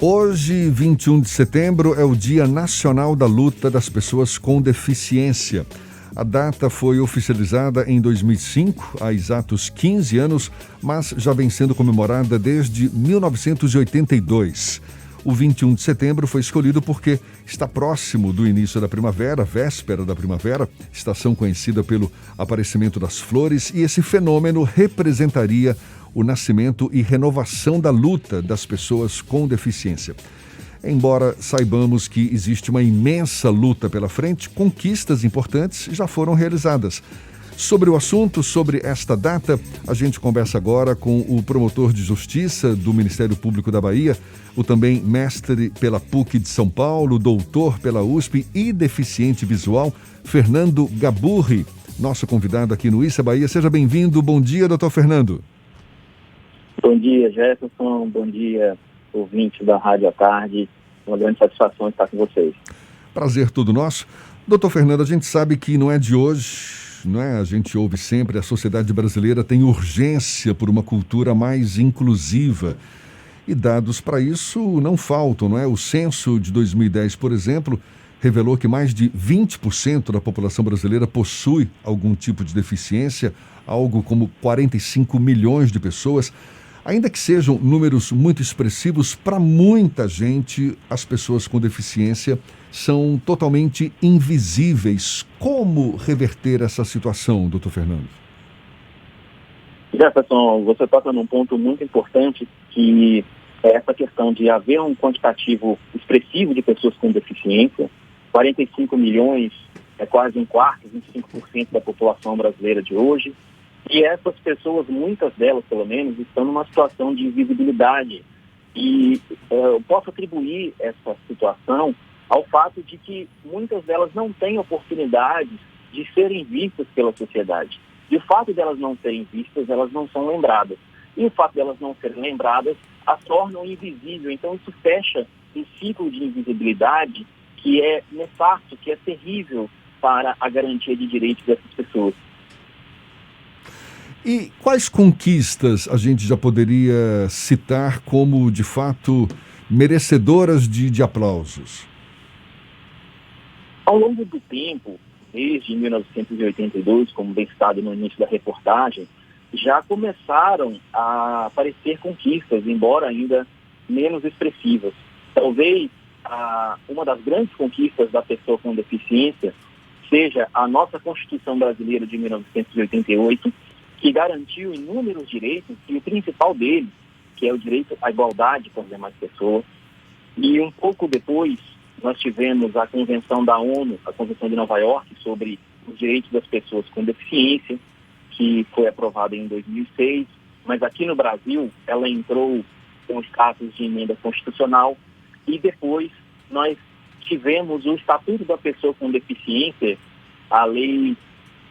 Hoje, 21 de setembro, é o Dia Nacional da Luta das Pessoas com Deficiência. A data foi oficializada em 2005, há exatos 15 anos, mas já vem sendo comemorada desde 1982. O 21 de setembro foi escolhido porque está próximo do início da primavera, véspera da primavera, estação conhecida pelo aparecimento das flores, e esse fenômeno representaria o nascimento e renovação da luta das pessoas com deficiência. Embora saibamos que existe uma imensa luta pela frente, conquistas importantes já foram realizadas. Sobre o assunto, sobre esta data, a gente conversa agora com o promotor de justiça do Ministério Público da Bahia, o também mestre pela PUC de São Paulo, doutor pela USP e deficiente visual, Fernando Gaburri, nosso convidado aqui no Issa Bahia. Seja bem-vindo. Bom dia, doutor Fernando. Bom dia, Jefferson. Bom dia, ouvintes da Rádio à Tarde. Uma grande satisfação estar com vocês. Prazer todo nosso. Doutor Fernando, a gente sabe que não é de hoje, não é? A gente ouve sempre, a sociedade brasileira tem urgência por uma cultura mais inclusiva. E dados para isso não faltam, não é? O censo de 2010, por exemplo, revelou que mais de 20% da população brasileira possui algum tipo de deficiência, algo como 45 milhões de pessoas. Ainda que sejam números muito expressivos, para muita gente, as pessoas com deficiência são totalmente invisíveis. Como reverter essa situação, doutor Fernando? Jefferson, você toca num ponto muito importante, que é essa questão de haver um quantitativo expressivo de pessoas com deficiência. 45 milhões é quase um quarto, 25% da população brasileira de hoje. E essas pessoas, muitas delas pelo menos, estão numa situação de invisibilidade. E eu posso atribuir essa situação ao fato de que muitas delas não têm oportunidades de serem vistas pela sociedade. E o fato delas não serem vistas, elas não são lembradas. E o fato delas não serem lembradas as tornam invisível. Então isso fecha um ciclo de invisibilidade que é nefasto, que é terrível para a garantia de direitos dessas pessoas. E quais conquistas a gente já poderia citar como, de fato, merecedoras de aplausos? Ao longo do tempo, desde 1982, como bem citado no início da reportagem, já começaram a aparecer conquistas, embora ainda menos expressivas. Talvez uma das grandes conquistas da pessoa com deficiência seja a nossa Constituição Brasileira de 1988, que garantiu inúmeros direitos, e o principal deles, que é o direito à igualdade com as demais pessoas. E um pouco depois, nós tivemos a Convenção da ONU, a Convenção de Nova York, sobre os direitos das pessoas com deficiência, que foi aprovada em 2006, mas aqui no Brasil ela entrou com status de emenda constitucional, e depois nós tivemos o Estatuto da Pessoa com Deficiência, a Lei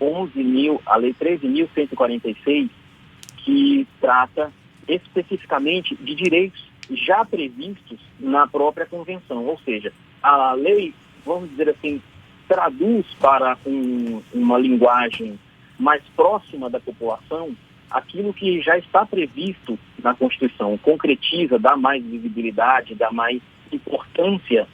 13.146, que trata especificamente de direitos já previstos na própria convenção. Ou seja, a lei, vamos dizer assim, traduz para uma linguagem mais próxima da população aquilo que já está previsto na Constituição, concretiza, dá mais visibilidade, dá mais importância,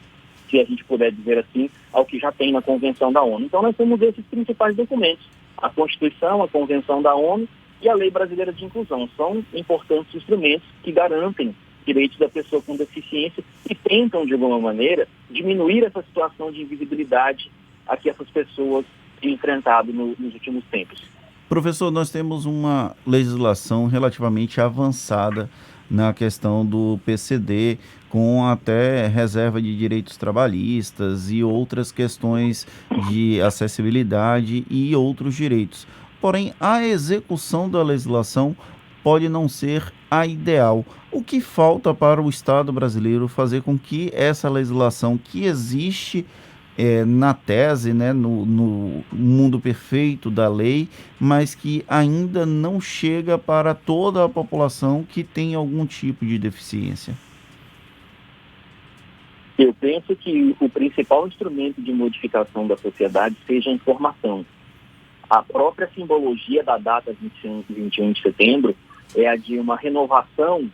se a gente puder dizer assim, ao que já tem na Convenção da ONU. Então nós temos esses principais documentos: a Constituição, a Convenção da ONU e a Lei Brasileira de Inclusão. São importantes instrumentos que garantem direitos da pessoa com deficiência e tentam, de alguma maneira, diminuir essa situação de invisibilidade a que essas pessoas têm enfrentado nos últimos tempos. Professor, nós temos uma legislação relativamente avançada na questão do PCD, com até reserva de direitos trabalhistas e outras questões de acessibilidade e outros direitos. Porém, a execução da legislação pode não ser a ideal. O que falta para o Estado brasileiro fazer com que essa legislação que existe na tese, né, no mundo perfeito da lei, mas que ainda não chega para toda a população que tem algum tipo de deficiência? Eu penso que o principal instrumento de modificação da sociedade seja a informação. A própria simbologia da data 21 de setembro é a de uma renovação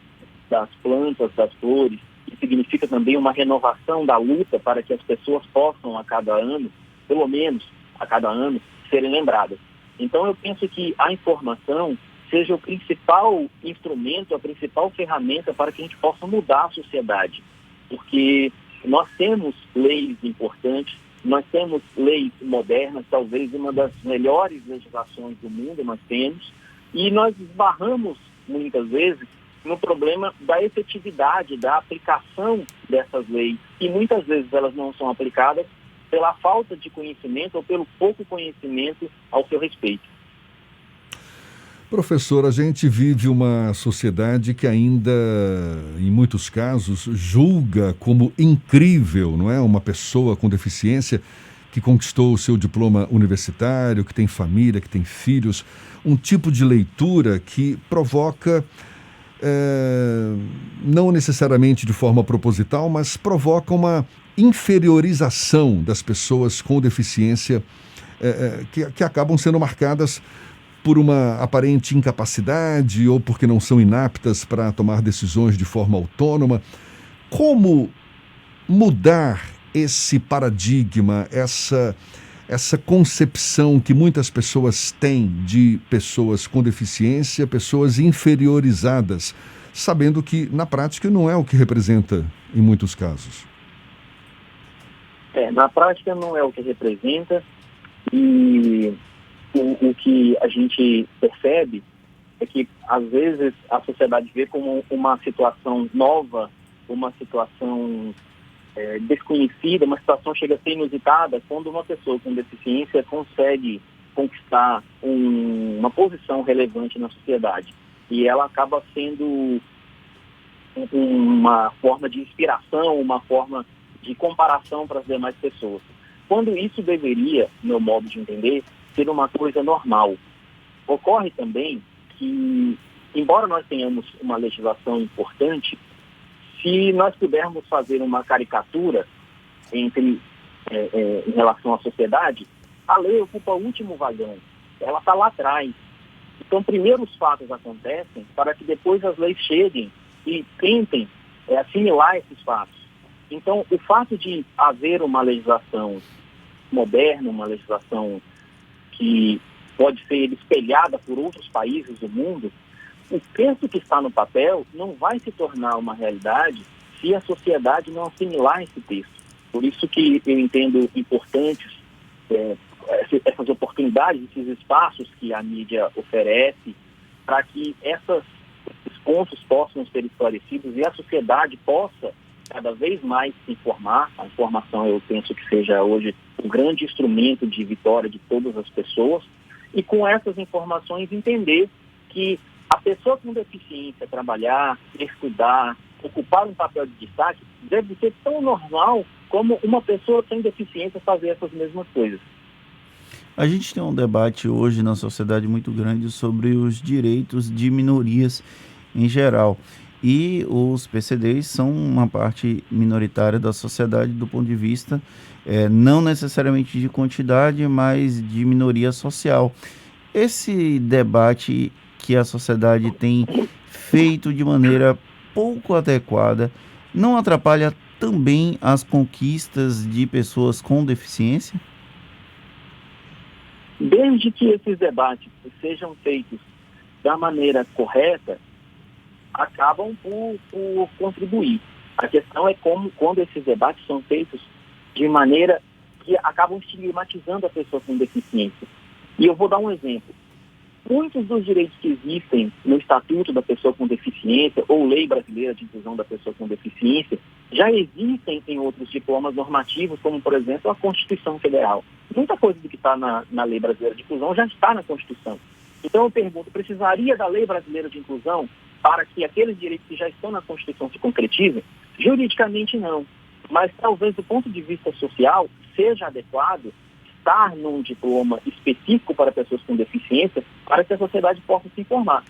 das plantas, das flores, que significa também uma renovação da luta para que as pessoas possam a cada ano, pelo menos a cada ano, serem lembradas. Então eu penso que a informação seja o principal instrumento, a principal ferramenta para que a gente possa mudar a sociedade. Porque nós temos leis importantes, nós temos leis modernas, talvez uma das melhores legislações do mundo nós temos, e nós esbarramos muitas vezes no problema da efetividade, da aplicação dessas leis. E muitas vezes elas não são aplicadas pela falta de conhecimento ou pelo pouco conhecimento ao seu respeito. Professor, a gente vive uma sociedade que ainda, em muitos casos, julga como incrível, não é? Uma pessoa com deficiência que conquistou o seu diploma universitário, que tem família, que tem filhos, um tipo de leitura que provoca, não necessariamente de forma proposital, mas provoca uma inferiorização das pessoas com deficiência que acabam sendo marcadas por uma aparente incapacidade ou porque não são inaptas para tomar decisões de forma autônoma. Como mudar esse paradigma, essa concepção que muitas pessoas têm de pessoas com deficiência, pessoas inferiorizadas, sabendo que na prática não é o que representa em muitos casos? Na prática não é o que representa, e o que a gente percebe é que, às vezes, a sociedade vê como uma situação nova, uma situação desconhecida, uma situação chega a ser inusitada quando uma pessoa com deficiência consegue conquistar uma posição relevante na sociedade. E ela acaba sendo uma forma de inspiração, uma forma de comparação para as demais pessoas. Quando isso deveria, no meu modo de entender, ser uma coisa normal. Ocorre também que, embora nós tenhamos uma legislação importante, se nós pudermos fazer uma caricatura em relação à sociedade, a lei ocupa o último vagão. Ela está lá atrás. Então, primeiro os fatos acontecem para que depois as leis cheguem e tentem assimilar esses fatos. Então, o fato de haver uma legislação moderna, uma legislação que pode ser espelhada por outros países do mundo, o texto que está no papel não vai se tornar uma realidade se a sociedade não assimilar esse texto. Por isso que eu entendo importantes essas oportunidades, esses espaços que a mídia oferece, para que esses pontos possam ser esclarecidos e a sociedade possa cada vez mais se informar. A informação, eu penso que seja hoje o grande instrumento de vitória de todas as pessoas, e com essas informações entender que a pessoa com deficiência trabalhar, estudar, ocupar um papel de destaque deve ser tão normal como uma pessoa sem deficiência fazer essas mesmas coisas. A gente tem um debate hoje na sociedade muito grande sobre os direitos de minorias em geral. E os PCDs são uma parte minoritária da sociedade do ponto de vista não necessariamente de quantidade, mas de minoria social. Esse debate que a sociedade tem feito de maneira pouco adequada não atrapalha também as conquistas de pessoas com deficiência? Desde que esses debates sejam feitos da maneira correta, acabam por contribuir. A questão é quando esses debates são feitos de maneira que acabam estigmatizando a pessoa com deficiência. E eu vou dar um exemplo. Muitos dos direitos que existem no Estatuto da Pessoa com Deficiência ou Lei Brasileira de Inclusão da Pessoa com Deficiência já existem em outros diplomas normativos, como, por exemplo, a Constituição Federal. Muita coisa do que está na Lei Brasileira de Inclusão já está na Constituição. Então eu pergunto, precisaria da Lei Brasileira de Inclusão para que aqueles direitos que já estão na Constituição se concretizem? Juridicamente não, mas talvez do ponto de vista social seja adequado estar num diploma específico para pessoas com deficiência para que a sociedade possa se informar.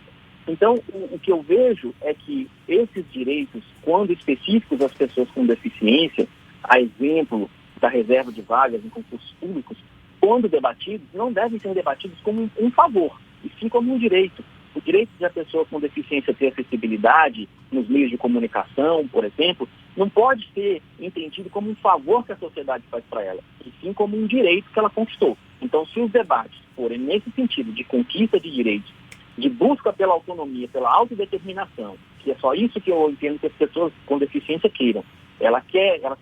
Então, o que eu vejo é que esses direitos, quando específicos às pessoas com deficiência, a exemplo da reserva de vagas em concursos públicos, quando debatidos, não devem ser debatidos como um favor, e sim como um direito. O direito de a pessoa com deficiência ter acessibilidade nos meios de comunicação, por exemplo, não pode ser entendido como um favor que a sociedade faz para ela, e sim como um direito que ela conquistou. Então, se os debates forem nesse sentido de conquista de direitos, de busca pela autonomia, pela autodeterminação, que é só isso que eu entendo que as pessoas com deficiência queiram. Elas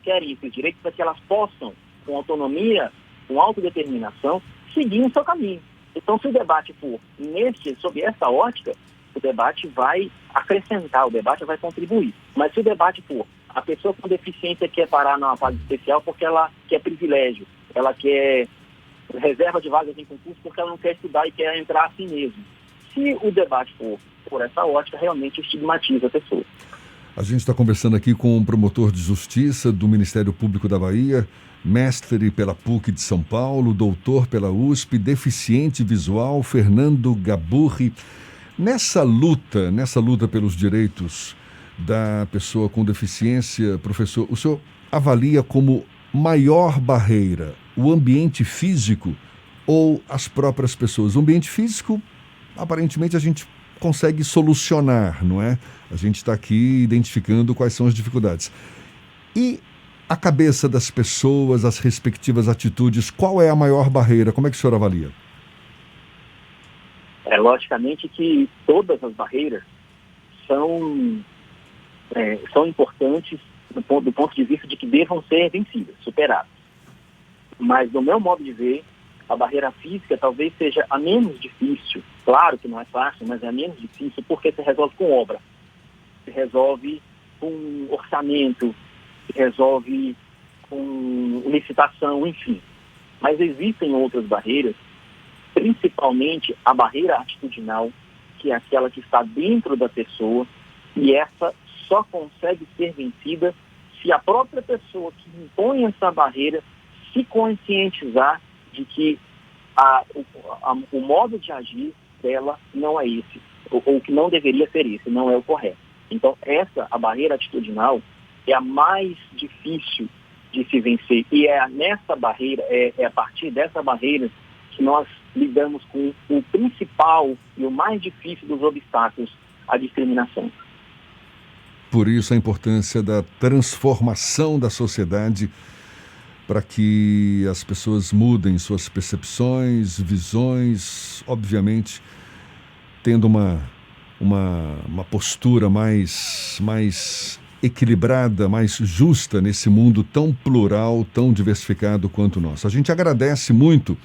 querem esses direitos para que elas possam, com autonomia, com autodeterminação, seguir o seu caminho. Então, se o debate for sob essa ótica, o debate vai acrescentar, o debate vai contribuir. Mas se o debate for a pessoa com deficiência quer parar numa fase especial porque ela quer privilégio, ela quer reserva de vagas em concurso porque ela não quer estudar e quer entrar assim mesmo. Se o debate for por essa ótica, realmente estigmatiza a pessoa. A gente está conversando aqui com um promotor de justiça do Ministério Público da Bahia, mestre pela PUC de São Paulo, doutor pela USP, deficiente visual, Fernando Gaburri. Nessa luta pelos direitos da pessoa com deficiência, professor, o senhor avalia como maior barreira o ambiente físico ou as próprias pessoas? O ambiente físico, aparentemente, a gente consegue solucionar, não é? A gente está aqui identificando quais são as dificuldades. E a cabeça das pessoas, as respectivas atitudes, qual é a maior barreira? Como é que o senhor avalia? Logicamente que todas as barreiras são importantes do ponto de vista de que devam ser vencidas, superadas. Mas, do meu modo de ver, a barreira física talvez seja a menos difícil. Claro que não é fácil, mas é a menos difícil porque se resolve com obra, se resolve com orçamento, se resolve com licitação, enfim. Mas existem outras barreiras, principalmente a barreira atitudinal, que é aquela que está dentro da pessoa, e essa só consegue ser vencida se a própria pessoa que impõe essa barreira se conscientizar de que o modo de agir dela não é esse, ou que não deveria ser esse, não é o correto. Então, a barreira atitudinal é a mais difícil de se vencer, e é nessa barreira, é a partir dessa barreira que nós lidamos com o principal e o mais difícil dos obstáculos, a discriminação. Por isso a importância da transformação da sociedade para que as pessoas mudem suas percepções, visões, obviamente, tendo uma postura mais equilibrada, mais justa nesse mundo tão plural, tão diversificado quanto o nosso. A gente agradece muito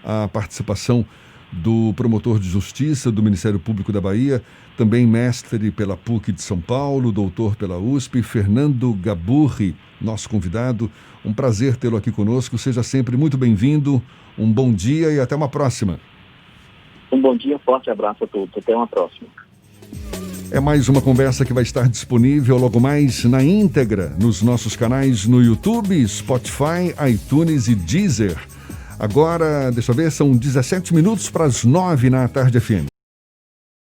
a participação do promotor de justiça do Ministério Público da Bahia, também mestre pela PUC de São Paulo, doutor pela USP, Fernando Gaburri, nosso convidado. Um prazer tê-lo aqui conosco. Seja sempre muito bem-vindo. Um bom dia e até uma próxima. Um bom dia, um forte abraço a todos. Até uma próxima. É mais uma conversa que vai estar disponível logo mais na íntegra nos nossos canais no YouTube, Spotify, iTunes e Deezer. Agora, deixa eu ver, são 17 minutos para as 9 na Tarde FM.